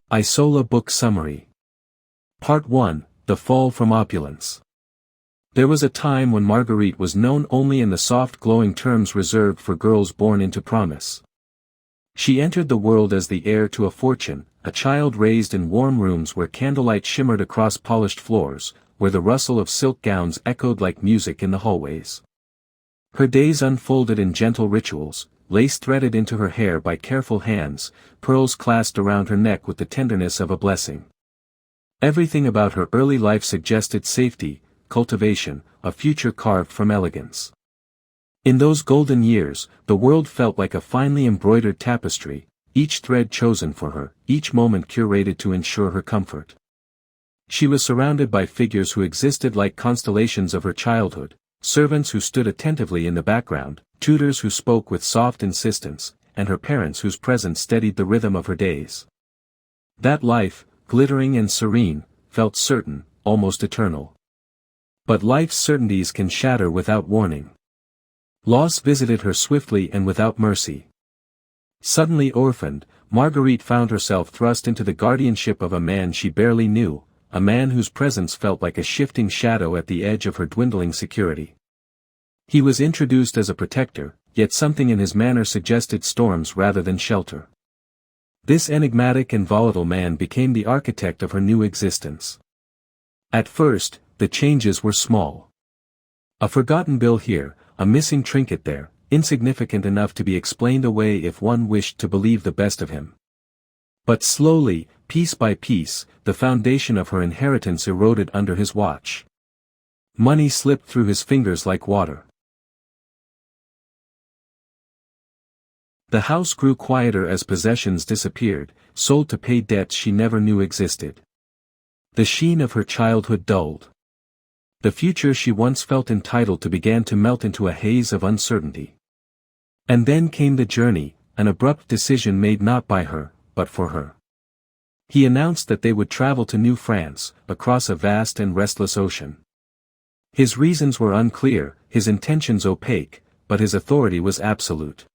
Isola Book Summary. Part 1, The Fall from Opulence. There was a time when Marguerite was known only in the soft glowing terms reserved for girls born into promise. She entered the world as the heir to a fortune, a child raised in warm rooms where candlelight shimmered across polished floors, where the rustle of silk gowns echoed like music in the hallways. Her days unfolded in gentle rituals, lace threaded into her hair by careful hands, pearls clasped around her neck with the tenderness of a blessing. Everything about her early life suggested safety, cultivation, a future carved from elegance. In those golden years, the world felt like a finely embroidered tapestry, each thread chosen for her, each moment curated to ensure her comfort. She was surrounded by figures who existed like constellations of her childhood, servants who stood attentively in the background, tutors who spoke with soft insistence, and her parents whose presence steadied the rhythm of her days. That life, glittering and serene, felt certain, almost eternal. But life's certainties can shatter without warning. Loss visited her swiftly and without mercy. Suddenly orphaned, Marguerite found herself thrust into the guardianship of a man she barely knew, a man whose presence felt like a shifting shadow at the edge of her dwindling security. He was introduced as a protector, yet something in his manner suggested storms rather than shelter. This enigmatic and volatile man became the architect of her new existence. At first, the changes were small. A forgotten bill here, a missing trinket there, insignificant enough to be explained away if one wished to believe the best of him. But slowly, piece by piece, the foundation of her inheritance eroded under his watch. Money slipped through his fingers like water. The house grew quieter as possessions disappeared, sold to pay debts she never knew existed. The sheen of her childhood dulled. The future she once felt entitled to began to melt into a haze of uncertainty. And then came the journey, an abrupt decision made not by her, but for her. He announced that they would travel to New France, across a vast and restless ocean. His reasons were unclear, his intentions opaque, but his authority was absolute.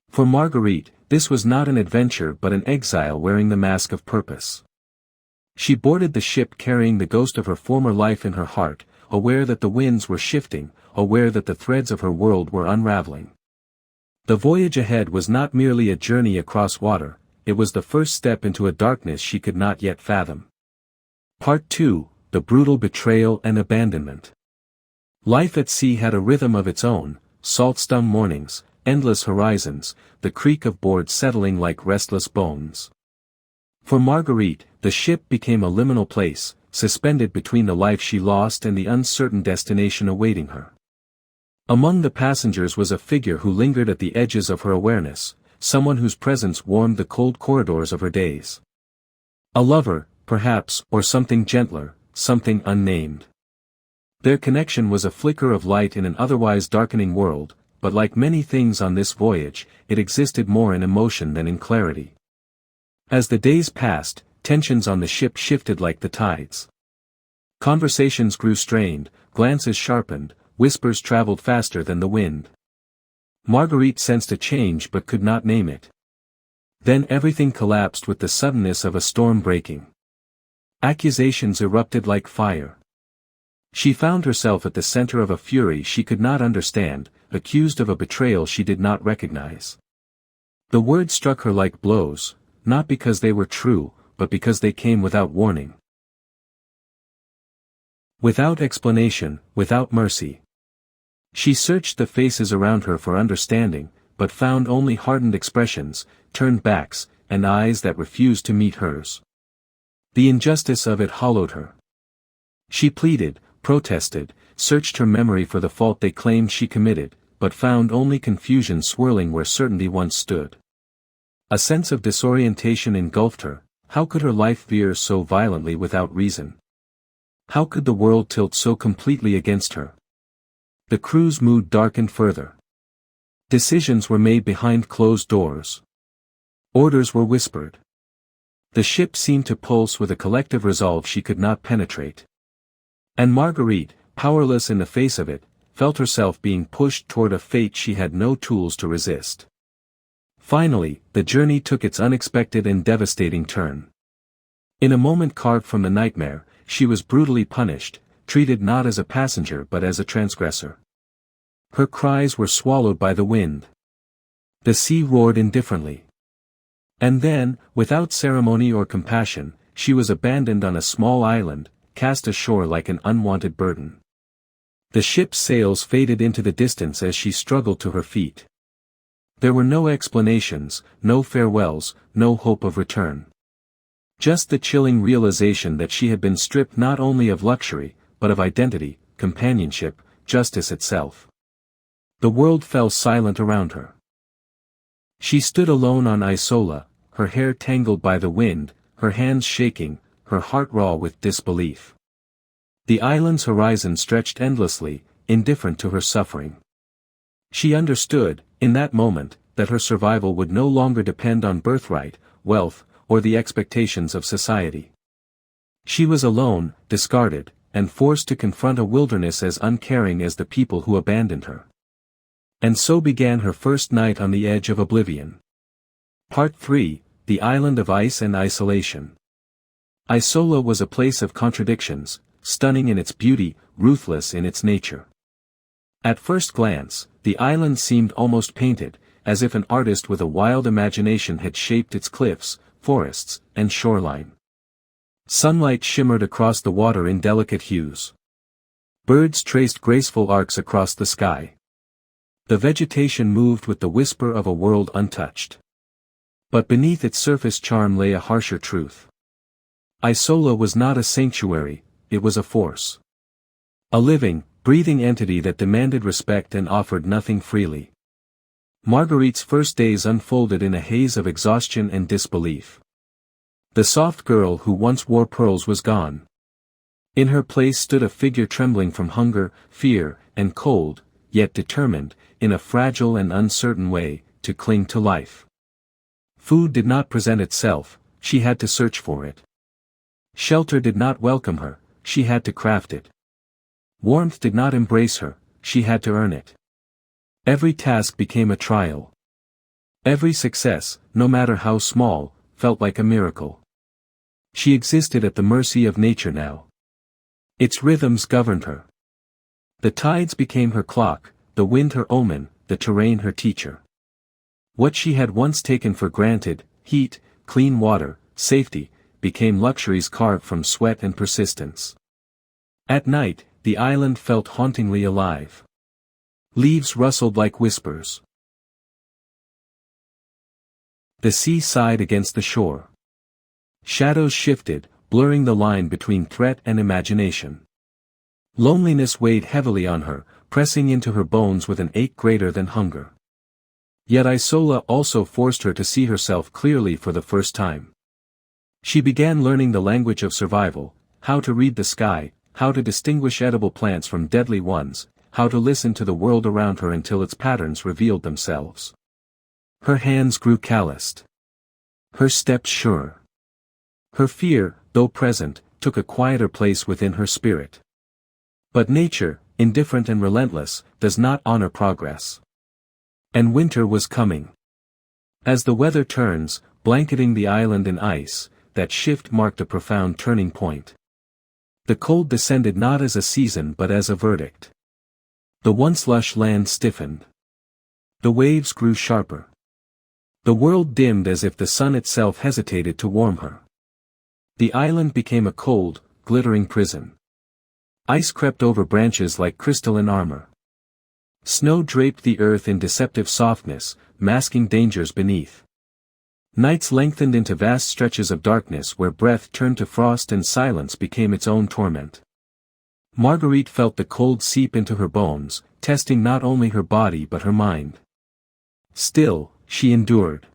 For Marguerite, this was not an adventure but an exile wearing the mask of purpose. She boarded the ship carrying the ghost of her former life in her heart, aware that the winds were shifting, aware that the threads of her world were unraveling. The voyage ahead was not merely a journey across water, it was the first step into a darkness she could not yet fathom. Part 2, The Brutal Betrayal and Abandonment. Life at sea had a rhythm of its own, salt-stung mornings, endless horizons, the creak of boards settling like restless bones. For Marguerite, the ship became a liminal place, suspended between the life she lost and the uncertain destination awaiting her. Among the passengers was a figure who lingered at the edges of her awareness, someone whose presence warmed the cold corridors of her days. A lover, perhaps, or something gentler, something unnamed. Their connection was a flicker of light in an otherwise darkening world, but like many things on this voyage, it existed more in emotion than in clarity. As the days passed, tensions on the ship shifted like the tides. Conversations grew strained, glances sharpened, whispers traveled faster than the wind. Marguerite sensed a change but could not name it. Then everything collapsed with the suddenness of a storm breaking. Accusations erupted like fire. She found herself at the center of a fury she could not understand, accused of a betrayal she did not recognize. The words struck her like blows, not because they were true, but because they came without warning. Without explanation, without mercy. She searched the faces around her for understanding, but found only hardened expressions, turned backs, and eyes that refused to meet hers. The injustice of it hollowed her. She pleaded, protested, searched her memory for the fault they claimed she committed, but found only confusion swirling where certainty once stood. A sense of disorientation engulfed her. How could her life veer so violently without reason? How could the world tilt so completely against her? The crew's mood darkened further. Decisions were made behind closed doors. Orders were whispered. The ship seemed to pulse with a collective resolve she could not penetrate. And Marguerite, powerless in the face of it, felt herself being pushed toward a fate she had no tools to resist. Finally, the journey took its unexpected and devastating turn. In a moment carved from the nightmare, she was brutally punished, treated not as a passenger but as a transgressor. Her cries were swallowed by the wind. The sea roared indifferently. And then, without ceremony or compassion, she was abandoned on a small island, cast ashore like an unwanted burden. The ship's sails faded into the distance as she struggled to her feet. There were no explanations, no farewells, no hope of return. Just the chilling realization that she had been stripped not only of luxury, but of identity, companionship, justice itself. The world fell silent around her. She stood alone on Isola, her hair tangled by the wind, her hands shaking, her heart raw with disbelief. The island's horizon stretched endlessly, indifferent to her suffering. She understood, in that moment, that her survival would no longer depend on birthright, wealth, or the expectations of society. She was alone, discarded, and forced to confront a wilderness as uncaring as the people who abandoned her. And so began her first night on the edge of oblivion. Part 3, The Island of Ice and Isolation. Isola was a place of contradictions, stunning in its beauty, ruthless in its nature. At first glance, the island seemed almost painted, as if an artist with a wild imagination had shaped its cliffs, forests, and shoreline. Sunlight shimmered across the water in delicate hues. Birds traced graceful arcs across the sky. The vegetation moved with the whisper of a world untouched. But beneath its surface charm lay a harsher truth. Isola was not a sanctuary, it was a force. A living, breathing entity that demanded respect and offered nothing freely. Marguerite's first days unfolded in a haze of exhaustion and disbelief. The soft girl who once wore pearls was gone. In her place stood a figure trembling from hunger, fear, and cold, yet determined, in a fragile and uncertain way, to cling to life. Food did not present itself, she had to search for it. Shelter did not welcome her, she had to craft it. Warmth did not embrace her, she had to earn it. Every task became a trial. Every success, no matter how small, felt like a miracle. She existed at the mercy of nature now. Its rhythms governed her. The tides became her clock, the wind her omen, the terrain her teacher. What she had once taken for granted, heat, clean water, safety, became luxuries carved from sweat and persistence. At night, the island felt hauntingly alive. Leaves rustled like whispers. The sea sighed against the shore. Shadows shifted, blurring the line between threat and imagination. Loneliness weighed heavily on her, pressing into her bones with an ache greater than hunger. Yet Isola also forced her to see herself clearly for the first time. She began learning the language of survival, how to read the sky, how to distinguish edible plants from deadly ones, how to listen to the world around her until its patterns revealed themselves. Her hands grew calloused. Her steps sure. Her fear, though present, took a quieter place within her spirit. But nature, indifferent and relentless, does not honor progress. And winter was coming. As the weather turns, blanketing the island in ice, that shift marked a profound turning point. The cold descended not as a season but as a verdict. The once lush land stiffened. The waves grew sharper. The world dimmed as if the sun itself hesitated to warm her. The island became a cold, glittering prison. Ice crept over branches like crystalline armor. Snow draped the earth in deceptive softness, masking dangers beneath. Nights lengthened into vast stretches of darkness where breath turned to frost and silence became its own torment. Marguerite felt the cold seep into her bones, testing not only her body but her mind. Still, she endured.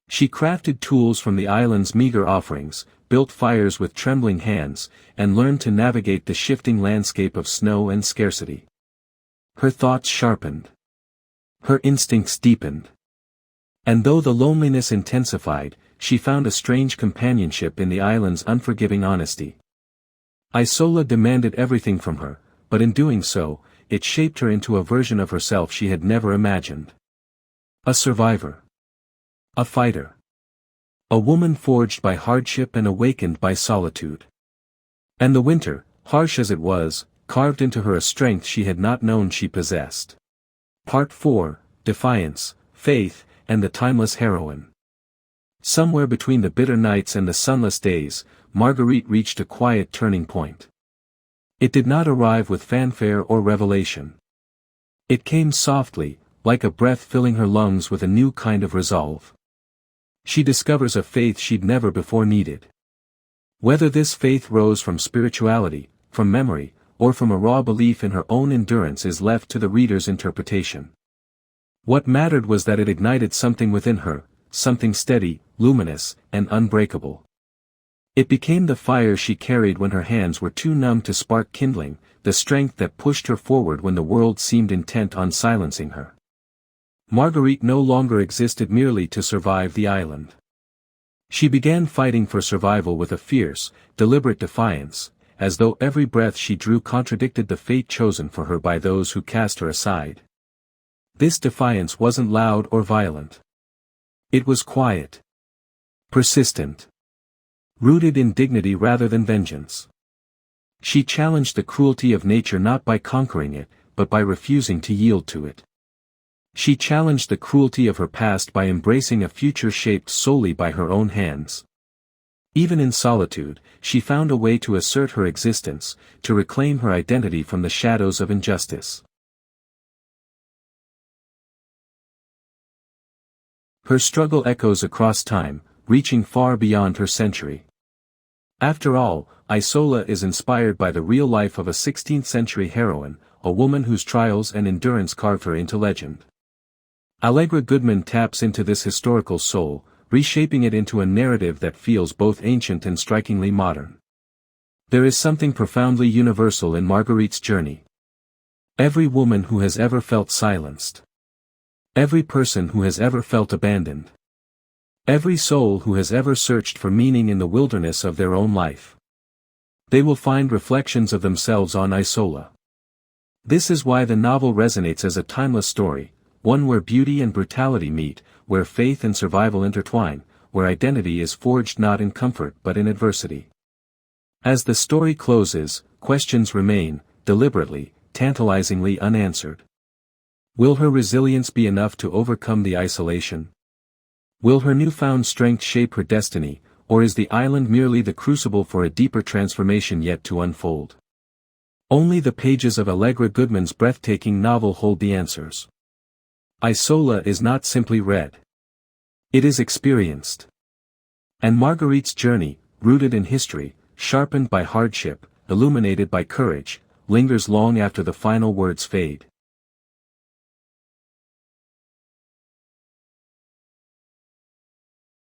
She crafted tools from the island's meager offerings, built fires with trembling hands, and learned to navigate the shifting landscape of snow and scarcity. Her thoughts sharpened. Her instincts deepened. And though the loneliness intensified, she found a strange companionship in the island's unforgiving honesty. Isola demanded everything from her, but in doing so, it shaped her into a version of herself she had never imagined. A survivor. A fighter. A woman forged by hardship and awakened by solitude. And the winter, harsh as it was, carved into her a strength she had not known she possessed. Part 4, Defiance, Faith, and the Timeless Heroine. Somewhere between the bitter nights and the sunless days, Marguerite reached a quiet turning point. It did not arrive with fanfare or revelation. It came softly, like a breath filling her lungs with a new kind of resolve. She discovers a faith she'd never before needed. Whether this faith rose from spirituality, from memory, or from a raw belief in her own endurance is left to the reader's interpretation. What mattered was that it ignited something within her, something steady, luminous, and unbreakable. It became the fire she carried when her hands were too numb to spark kindling, the strength that pushed her forward when the world seemed intent on silencing her. Marguerite no longer existed merely to survive the island. She began fighting for survival with a fierce, deliberate defiance, as though every breath she drew contradicted the fate chosen for her by those who cast her aside. This defiance wasn't loud or violent. It was quiet. Persistent. Rooted in dignity rather than vengeance. She challenged the cruelty of nature not by conquering it, but by refusing to yield to it. She challenged the cruelty of her past by embracing a future shaped solely by her own hands. Even in solitude, she found a way to assert her existence, to reclaim her identity from the shadows of injustice. Her struggle echoes across time, reaching far beyond her century. After all, Isola is inspired by the real life of a 16th-century heroine, a woman whose trials and endurance carved her into legend. Allegra Goodman taps into this historical soul, reshaping it into a narrative that feels both ancient and strikingly modern. There is something profoundly universal in Marguerite's journey. Every woman who has ever felt silenced. Every person who has ever felt abandoned. Every soul who has ever searched for meaning in the wilderness of their own life. They will find reflections of themselves on Isola. This is why the novel resonates as a timeless story, one where beauty and brutality meet, where faith and survival intertwine, where identity is forged not in comfort but in adversity. As the story closes, questions remain, deliberately, tantalizingly unanswered. Will her resilience be enough to overcome the isolation? Will her newfound strength shape her destiny, or is the island merely the crucible for a deeper transformation yet to unfold? Only the pages of Allegra Goodman's breathtaking novel hold the answers. Isola is not simply read. It is experienced. And Marguerite's journey, rooted in history, sharpened by hardship, illuminated by courage, lingers long after the final words fade.